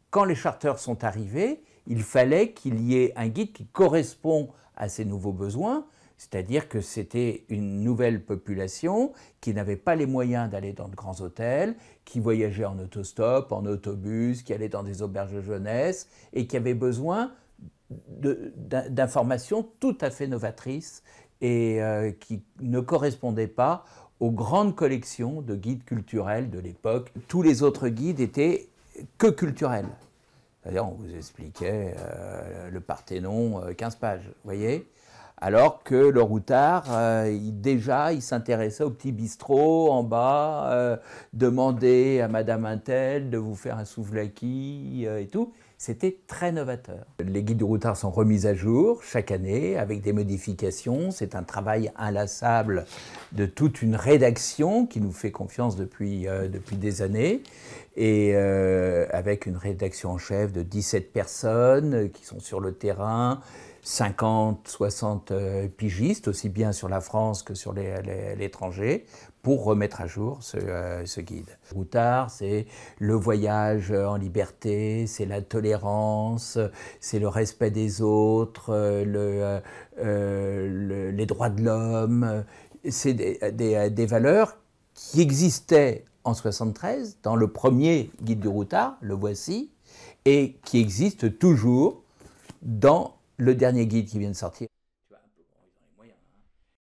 Quand les charters sont arrivés, il fallait qu'il y ait un guide qui correspond à ces nouveaux besoins, c'est-à-dire que c'était une nouvelle population qui n'avait pas les moyens d'aller dans de grands hôtels, qui voyageait en autostop, en autobus, qui allait dans des auberges de jeunesse et qui avait besoin d'informations tout à fait novatrices et qui ne correspondaient pas aux grandes collections de guides culturels de l'époque. Tous les autres guides étaient que culturels. C'est-à-dire, on vous expliquait le Parthénon, 15 pages, vous voyez. Alors que le routard, il s'intéressait au petit bistrot en bas, demandait à Madame Untel de vous faire un souvlaki et tout. C'était très novateur. Les guides du routard sont remis à jour chaque année avec des modifications. C'est un travail inlassable de toute une rédaction qui nous fait confiance depuis des années. Et avec une rédaction en chef de 17 personnes qui sont sur le terrain, 50, 60 pigistes, aussi bien sur la France que sur l'étranger, pour remettre à jour ce guide. Routard, c'est le voyage en liberté, c'est la tolérance, c'est le respect des autres, les droits de l'homme. C'est des valeurs qui existaient en 1973 dans le premier guide du routard, le voici, et qui existent toujours dans le dernier guide qui vient de sortir.